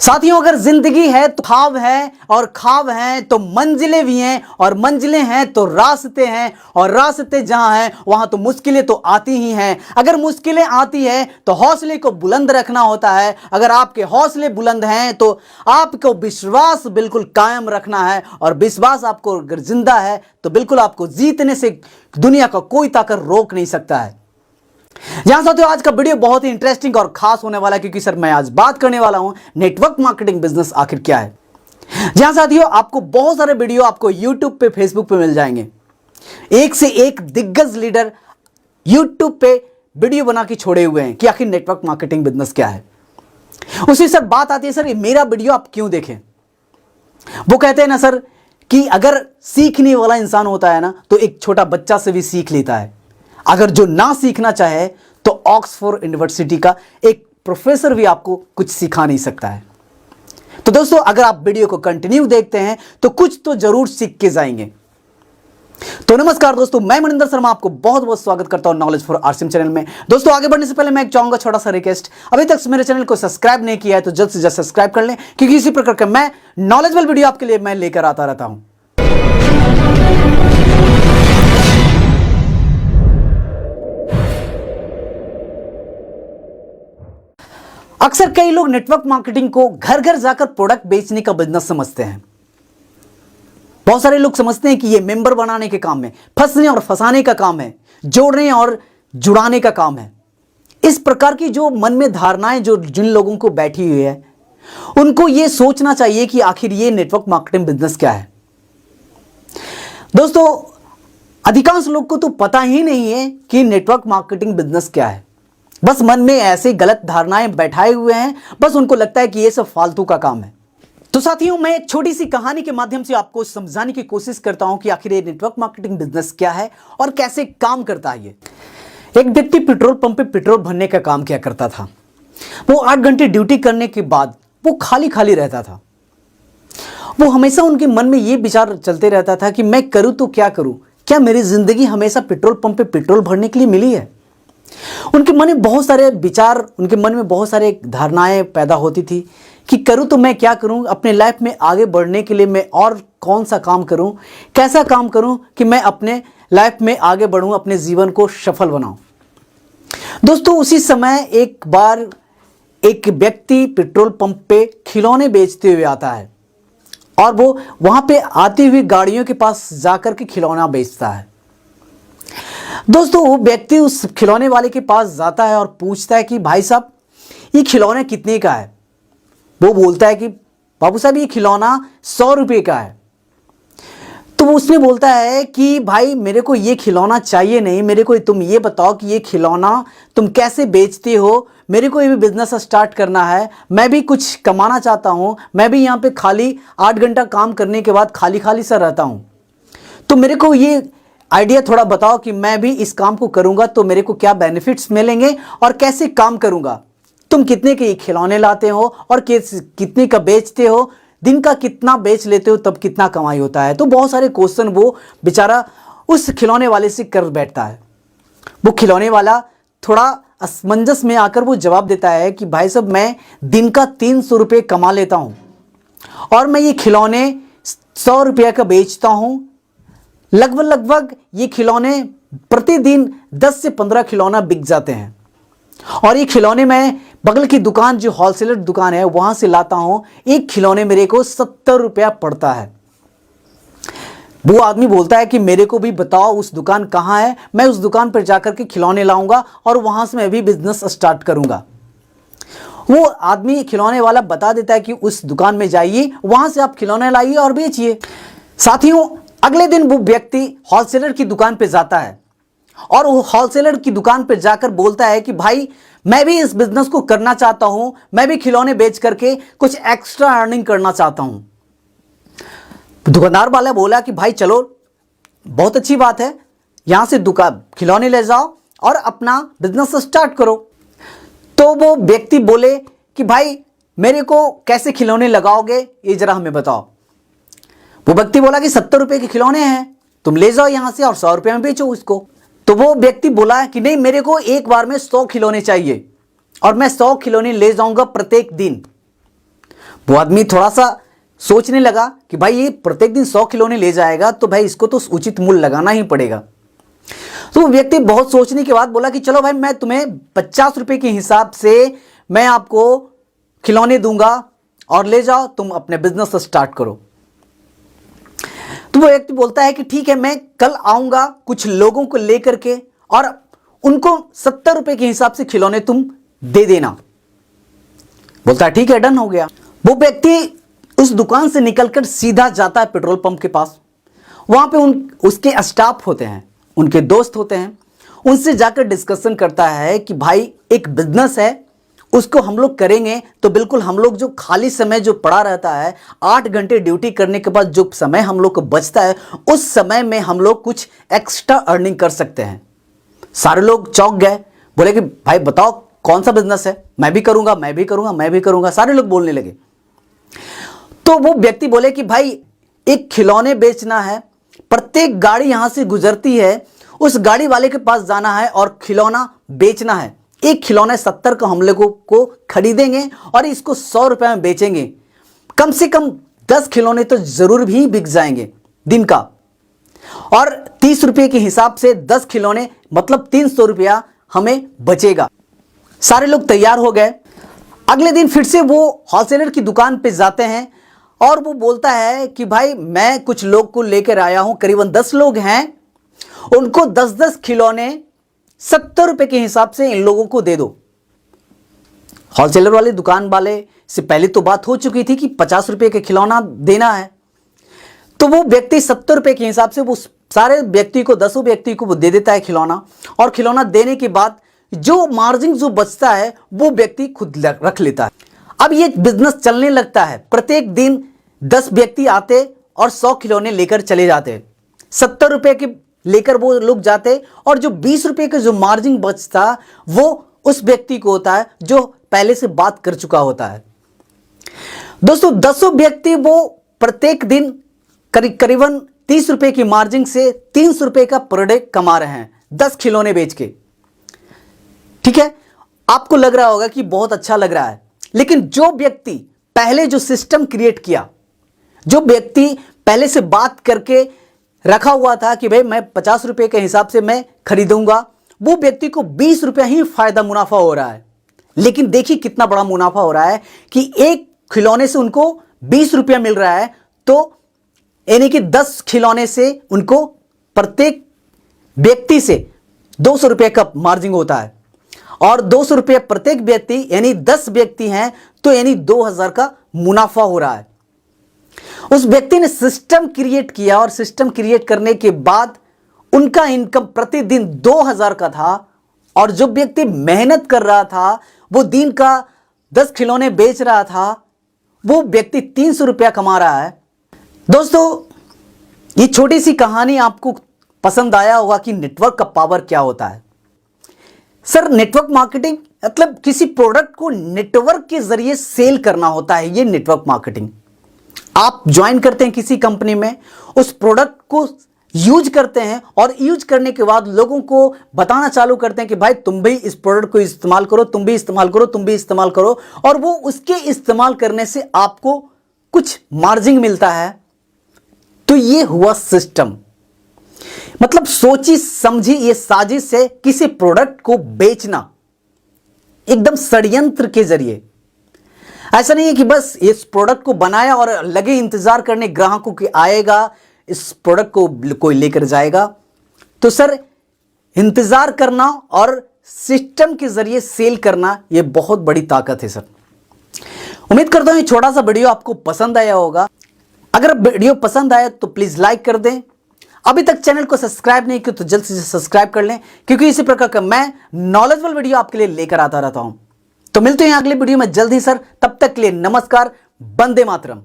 साथियों, अगर जिंदगी है तो ख्वाब है और ख्वाब हैं तो मंजिलें भी हैं और मंजिलें हैं तो रास्ते हैं और रास्ते जहां हैं वहां तो मुश्किलें तो आती ही हैं। अगर मुश्किलें आती हैं तो हौसले को बुलंद रखना होता है। अगर आपके हौसले बुलंद हैं तो आपको विश्वास बिल्कुल कायम रखना है और विश्वास आपको अगर जिंदा है तो बिल्कुल आपको जीतने से दुनिया का कोई ताकत रोक नहीं सकता है। यहां साथियों, आज का वीडियो बहुत ही इंटरेस्टिंग और खास होने वाला है क्योंकि सर मैं आज बात करने वाला हूं नेटवर्क मार्केटिंग बिजनेस आखिर क्या है। जहां साथियों आपको बहुत सारे वीडियो आपको YouTube पे, Facebook पे मिल जाएंगे। एक से एक दिग्गज लीडर YouTube पे वीडियो बना के छोड़े हुए हैं कि आखिर नेटवर्क मार्केटिंग बिजनेस क्या है। उसी सर बात आती है, सर ये मेरा वीडियो आप क्यों देखें। वो कहते हैं ना सर कि अगर सीखने वाला इंसान होता है ना तो एक छोटा बच्चा से भी सीख लेता है। अगर जो ना सीखना चाहे तो ऑक्सफोर्ड यूनिवर्सिटी का एक प्रोफेसर भी आपको कुछ सिखा नहीं सकता है। तो दोस्तों, अगर आप वीडियो को कंटिन्यू देखते हैं तो कुछ तो जरूर सीख के जाएंगे। तो नमस्कार दोस्तों, मैं मनिंदर शर्मा आपको बहुत बहुत स्वागत करता हूं नॉलेज फॉर आरसीएम चैनल में। दोस्तों, आगे बढ़ने से पहले मैं एक चाहूंगा छोटा सा रिक्वेस्ट, अभी तक मेरे चैनल को सब्सक्राइब नहीं किया है तो जल्द से जल्द सब्सक्राइब कर लें क्योंकि इसी प्रकार का मैं नॉलेजेबल वीडियो आपके लिए मैं लेकर आता रहता हूं। अक्सर कई लोग नेटवर्क मार्केटिंग को घर घर जाकर प्रोडक्ट बेचने का बिजनेस समझते हैं। बहुत सारे लोग समझते हैं कि यह मेंबर बनाने के काम है, फंसने और फंसाने का काम है, जोड़ने और जुड़ाने का काम है। इस प्रकार की जो मन में धारणाएं जो जिन लोगों को बैठी हुई है उनको यह सोचना चाहिए कि आखिर ये नेटवर्क मार्केटिंग बिजनेस क्या है। दोस्तों, अधिकांश लोग को तो पता ही नहीं है कि नेटवर्क मार्केटिंग बिजनेस क्या है। बस मन में ऐसे गलत धारणाएं बैठाए हुए हैं, बस उनको लगता है कि ये सब फालतू का काम है। तो साथियों, मैं एक छोटी सी कहानी के माध्यम से आपको समझाने की कोशिश करता हूं कि आखिर ये नेटवर्क मार्केटिंग बिजनेस क्या है और कैसे काम करता है। एक व्यक्ति पेट्रोल पंप पे पेट्रोल भरने का काम किया करता था। वो 8 घंटे ड्यूटी करने के बाद वो खाली खाली रहता था। वो हमेशा उनके मन में ये विचार चलते रहता था कि मैं करूं तो क्या करूं, क्या मेरी जिंदगी हमेशा पेट्रोल पंप पे पेट्रोल भरने के लिए मिली है। उनके मन में बहुत सारे विचार, उनके मन में बहुत सारे धारणाएं पैदा होती थी कि करूं तो मैं क्या करूं, अपने लाइफ में आगे बढ़ने के लिए मैं और कौन सा काम करूं, कैसा काम करूं कि मैं अपने लाइफ में आगे बढ़ूं, अपने जीवन को सफल बनाऊं। दोस्तों, उसी समय एक बार एक व्यक्ति पेट्रोल पंप पे खिलौने बेचते हुए आता है और वो वहां पे आती हुई गाड़ियों के पास जाकर के खिलौना बेचता है। दोस्तों, वो व्यक्ति उस खिलौने वाले के पास जाता है और पूछता है कि भाई साहब ये खिलौना कितने का है। वो बोलता है कि बाबू साहब ये खिलौना 100 रुपये का है। तो उसने बोलता है कि भाई मेरे को ये खिलौना चाहिए नहीं, मेरे को तुम ये बताओ कि ये खिलौना तुम कैसे बेचते हो, मेरे को ये भी बिजनेस स्टार्ट करना है, मैं भी कुछ कमाना चाहता हूँ, मैं भी यहाँ पे खाली 8 घंटा काम करने के बाद खाली खाली सा रहता हूँ, तो मेरे को ये आइडिया थोड़ा बताओ कि मैं भी इस काम को करूंगा तो मेरे को क्या बेनिफिट्स मिलेंगे और कैसे काम करूंगा। तुम कितने के खिलौने लाते हो और कितने का बेचते हो, दिन का कितना बेच लेते हो, तब कितना कमाई होता है। तो बहुत सारे क्वेश्चन वो बेचारा उस खिलौने वाले से कर बैठता है। वो खिलौने वाला थोड़ा असमंजस में आकर वो जवाब देता है कि भाई साहब मैं दिन का 300 रुपये कमा लेता हूं और मैं ये खिलौने 100 रुपये का बेचता हूं। लगभग ये खिलौने प्रतिदिन 10 से 15 खिलौना बिक जाते हैं और ये खिलौने मैं बगल की दुकान जो होलसेलर दुकान है वहां से लाता हूं। एक खिलौने मेरे को 70 रुपया पड़ता है। वो आदमी बोलता है कि मेरे को भी बताओ उस दुकान कहां है, मैं उस दुकान पर जाकर के खिलौने लाऊंगा और वहां से मैं भी बिजनेस स्टार्ट करूंगा। वो आदमी खिलौने वाला बता देता है कि उस दुकान में जाइए, वहां से आप खिलौने लाइए और बेचिए। साथियों, अगले दिन वो व्यक्ति होलसेलर की दुकान पे जाता है और वो होलसेलर की दुकान पे जाकर बोलता है कि भाई मैं भी इस बिजनेस को करना चाहता हूं, मैं भी खिलौने बेच करके कुछ एक्स्ट्रा अर्निंग करना चाहता हूं। दुकानदार वाला बोला कि भाई चलो बहुत अच्छी बात है, यहां से दुकान खिलौने ले जाओ और अपना बिजनेस स्टार्ट करो। तो वो व्यक्ति बोले कि भाई मेरे को कैसे खिलौने लगाओगे ये जरा हमें बताओ। वो व्यक्ति बोला कि 70 रुपए के खिलौने हैं, तुम ले जाओ यहां से और 100 रुपए में बेचो इसको। तो वो व्यक्ति बोला कि नहीं, मेरे को एक बार में 100 खिलौने चाहिए और मैं 100 खिलौने ले जाऊंगा प्रत्येक दिन। वो आदमी थोड़ा सा सोचने लगा कि भाई ये प्रत्येक दिन 100 खिलौने ले जाएगा तो भाई इसको तो उचित मूल्य लगाना ही पड़ेगा। तो वो व्यक्ति बहुत सोचने के बाद बोला कि चलो भाई मैं तुम्हें 50 रुपए के हिसाब से मैं आपको खिलौने दूंगा और ले जाओ, तुम अपने बिजनेस स्टार्ट करो। तो वो व्यक्ति बोलता है कि ठीक है, मैं कल आऊंगा कुछ लोगों को लेकर के और उनको 70 रुपए के हिसाब से खिलौने तुम दे देना। बोलता है ठीक है, डन हो गया। वो व्यक्ति उस दुकान से निकलकर सीधा जाता है पेट्रोल पंप के पास। वहां पे उसके स्टाफ होते हैं, उनके दोस्त होते हैं, उनसे जाकर डिस्कशन करता है कि भाई एक बिजनेस है, उसको हम लोग करेंगे तो बिल्कुल हम लोग जो खाली समय जो पड़ा रहता है, 8 घंटे ड्यूटी करने के बाद जो समय हम लोग को बचता है, उस समय में हम लोग कुछ एक्स्ट्रा अर्निंग कर सकते हैं। सारे लोग चौंक गए, बोले कि भाई बताओ कौन सा बिजनेस है, मैं भी करूंगा, मैं भी करूंगा, मैं भी करूंगा। सारे लोग बोलने लगे। तो वो व्यक्ति बोले कि भाई एक खिलौने बेचना है, प्रत्येक गाड़ी यहां से गुजरती है, उस गाड़ी वाले के पास जाना है और खिलौना बेचना है। एक खिलौना 70 का हम लोगों को खरीदेंगे और इसको 100 रुपए में बेचेंगे। कम से कम 10 खिलौने तो जरूर भी बिक जाएंगे दिन का, और 30 रुपए के हिसाब से 10 खिलौने मतलब 300 रुपया हमें बचेगा। सारे लोग तैयार हो गए। अगले दिन फिर से वो होलसेलर की दुकान पे जाते हैं और वो बोलता है कि भाई मैं कुछ लोग को लेकर आया हूं, करीबन 10 लोग हैं, उनको 10-10 खिलौने 70 रुपए के हिसाब से इन लोगों को दे दो। होलसेलर वाले दुकान वाले से पहले तो बात हो चुकी थी कि 50 रुपए के खिलौना देना है। तो वो व्यक्ति 70 रुपए के हिसाब से वो सारे व्यक्ति को, 10 व्यक्ति को वो दे देता है खिलौना, और खिलौना देने के बाद जो मार्जिन जो बचता है वो व्यक्ति खुद रख लेता है। अब ये बिजनेस चलने लगता है। प्रत्येक दिन 10 व्यक्ति आते और 100 खिलौने लेकर चले जाते। 70 रुपए के लेकर वो लोग जाते और जो 20 रुपए का जो मार्जिन बचता वो उस व्यक्ति को होता है जो पहले से बात कर चुका होता है। दोस्तों 10 व्यक्ति वो प्रत्येक दिन करीबन 30 रुपए की मार्जिन से 300 रुपए का पर डे कमा रहे हैं 10 खिलौने बेच के। ठीक है, आपको लग रहा होगा कि बहुत अच्छा लग रहा है, लेकिन जो व्यक्ति पहले जो सिस्टम क्रिएट किया, जो व्यक्ति पहले से बात करके रखा हुआ था कि भाई मैं 50 रुपए के हिसाब से मैं खरीदूंगा, वो व्यक्ति को 20 रुपया ही फायदा मुनाफा हो रहा है। लेकिन देखिए कितना बड़ा मुनाफा हो रहा है कि एक खिलौने से उनको 20 रुपया मिल रहा है, तो यानी कि 10 खिलौने से उनको प्रत्येक व्यक्ति से 200 रुपये का मार्जिन होता है, और 200 रुपये प्रत्येक व्यक्ति यानी 10 व्यक्ति हैं तो यानी 2000 का मुनाफा हो रहा है। उस व्यक्ति ने सिस्टम क्रिएट किया और सिस्टम क्रिएट करने के बाद उनका इनकम प्रतिदिन 2000 का था, और जो व्यक्ति मेहनत कर रहा था वो दिन का 10 खिलौने बेच रहा था, वो व्यक्ति 300 रुपया कमा रहा है। दोस्तों ये छोटी सी कहानी आपको पसंद आया होगा कि नेटवर्क का पावर क्या होता है। सर नेटवर्क मार्केटिंग मतलब किसी प्रोडक्ट को नेटवर्क के जरिए सेल करना होता है, ये नेटवर्क मार्केटिंग। आप ज्वाइन करते हैं किसी कंपनी में, उस प्रोडक्ट को यूज करते हैं और यूज करने के बाद लोगों को बताना चालू करते हैं कि भाई तुम भी इस प्रोडक्ट को इस्तेमाल करो, तुम भी इस्तेमाल करो, तुम भी इस्तेमाल करो, और वो उसके इस्तेमाल करने से आपको कुछ मार्जिन मिलता है। तो ये हुआ सिस्टम, मतलब सोची समझी ये साजिश है किसी प्रोडक्ट को बेचना एकदम षड्यंत्र के जरिए। ऐसा नहीं है कि बस इस प्रोडक्ट को बनाया और लगे इंतजार करने ग्राहकों की आएगा, इस प्रोडक्ट को कोई लेकर जाएगा। तो सर इंतजार करना और सिस्टम के जरिए सेल करना ये बहुत बड़ी ताकत है सर। उम्मीद करता हूं ये छोटा सा वीडियो आपको पसंद आया होगा। अगर वीडियो पसंद आया तो प्लीज लाइक कर दें। अभी तक चैनल को सब्सक्राइब नहीं किया तो जल्द से सब्सक्राइब कर लें, क्योंकि इसी प्रकार का मैं नॉलेजेबल वीडियो आपके लिए लेकर आता रहता हूं। तो मिलते हैं अगले वीडियो में जल्द ही सर, तब तक के लिए नमस्कार, वंदे मातरम।